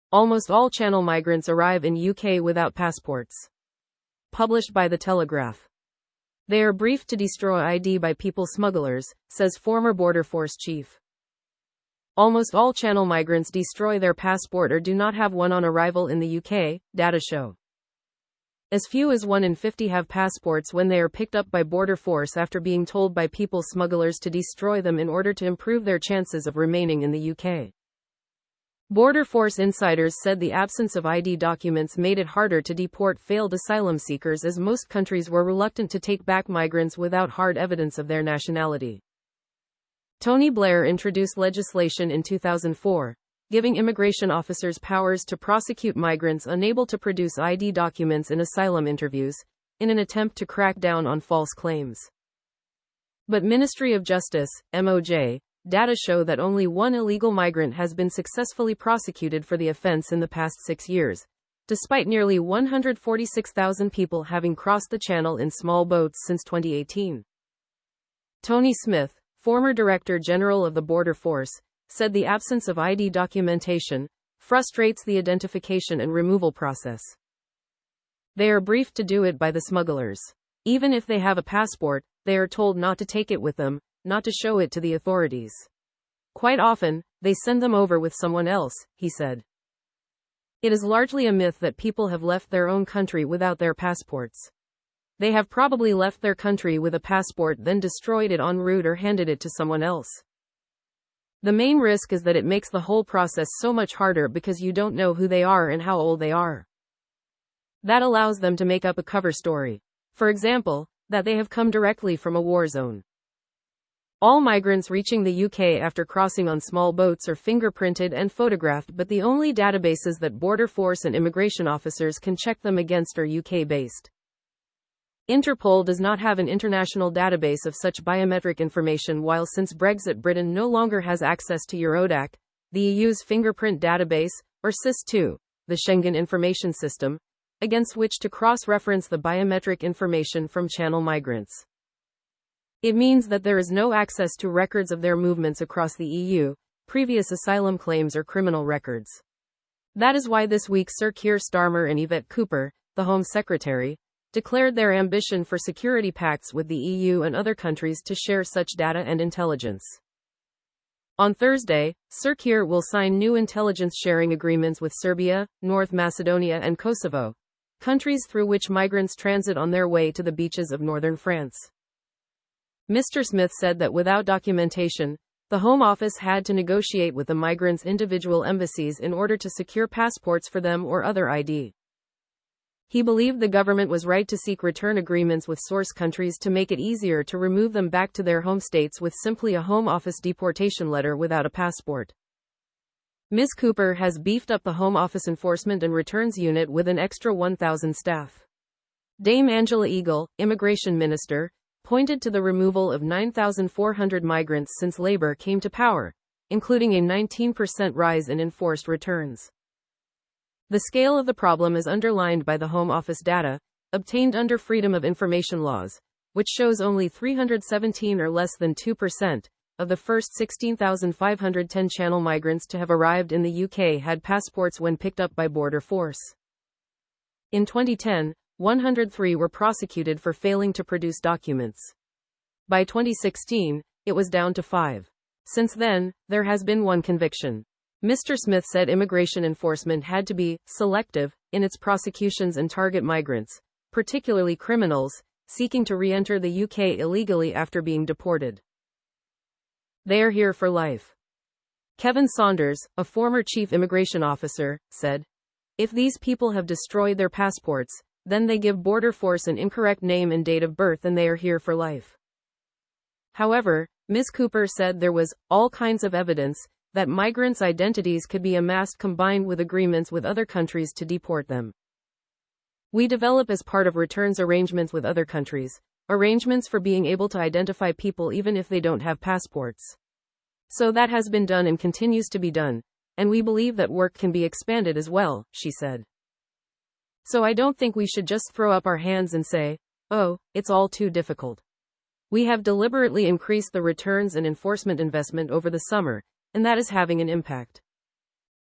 Almost all Channel migrants arrive in UK without passports. Published by the Telegraph. They are briefed to destroy ID by people smugglers, says former Border Force chief. Almost all Channel migrants destroy their passport or do not have one on arrival in the UK, data show. As few as 1 in 50 have passports when they are picked up by Border Force after being told by people smugglers to destroy them in order to improve their chances of remaining in the UK. Border Force insiders said the absence of ID documents made it harder to deport failed asylum seekers as most countries were reluctant to take back migrants without hard evidence of their nationality. Tony Blair introduced legislation in 2004, giving immigration officers powers to prosecute migrants unable to produce ID documents in asylum interviews, in an attempt to crack down on false claims. But Ministry of Justice, MOJ, data show that only one illegal migrant has been successfully prosecuted for the offense in the past 6 years, despite nearly 146,000 people having crossed the channel in small boats since 2018. Tony Smith, former Director General of the Border Force, said the absence of ID documentation frustrates the identification and removal process. They are briefed to do it by the smugglers. Even if they have a passport, they are told not to take it with them, not to show it to the authorities. Quite often, they send them over with someone else, he said. It is largely a myth that people have left their own country without their passports. They have probably left their country with a passport, then destroyed it en route or handed it to someone else. The main risk is that it makes the whole process so much harder because you don't know who they are and how old they are. That allows them to make up a cover story. For example, that they have come directly from a war zone. All migrants reaching the UK after crossing on small boats are fingerprinted and photographed, but the only databases that Border Force and immigration officers can check them against are UK-based. Interpol does not have an international database of such biometric information, while since Brexit Britain no longer has access to Eurodac, the EU's fingerprint database, or SIS-2, the Schengen Information System, against which to cross-reference the biometric information from Channel migrants. It means that there is no access to records of their movements across the EU, previous asylum claims or criminal records. That is why this week Sir Keir Starmer and Yvette Cooper, the Home Secretary, declared their ambition for security pacts with the EU and other countries to share such data and intelligence. On Thursday, Sir Keir will sign new intelligence sharing agreements with Serbia, North Macedonia and Kosovo, countries through which migrants transit on their way to the beaches of northern France. Mr. Smith said that without documentation, the Home Office had to negotiate with the migrants' individual embassies in order to secure passports for them or other ID. He believed the government was right to seek return agreements with source countries to make it easier to remove them back to their home states with simply a Home Office deportation letter without a passport. Ms. Cooper has beefed up the Home Office Enforcement and Returns Unit with an extra 1,000 staff. Dame Angela Eagle, Immigration Minister, pointed to the removal of 9,400 migrants since Labour came to power, including a 19% rise in enforced returns. The scale of the problem is underlined by the Home Office data, obtained under Freedom of Information laws, which shows only 317 or less than 2% of the first 16,510 Channel migrants to have arrived in the UK had passports when picked up by Border Force. In 2010, 103 were prosecuted for failing to produce documents. By 2016, it was down to 5. Since then, there has been one conviction. Mr. Smith said immigration enforcement had to be selective in its prosecutions and target migrants, particularly criminals, seeking to re-enter the UK illegally after being deported. They are here for life. Kevin Saunders, a former chief immigration officer, said, "If these people have destroyed their passports, then they give Border Force an incorrect name and date of birth and they are here for life." However, Ms. Cooper said there was all kinds of evidence that migrants' identities could be amassed combined with agreements with other countries to deport them. We develop as part of returns arrangements with other countries, arrangements for being able to identify people even if they don't have passports. So that has been done and continues to be done, and we believe that work can be expanded as well, she said. So I don't think we should just throw up our hands and say, oh, it's all too difficult. We have deliberately increased the returns and enforcement investment over the summer, and that is having an impact.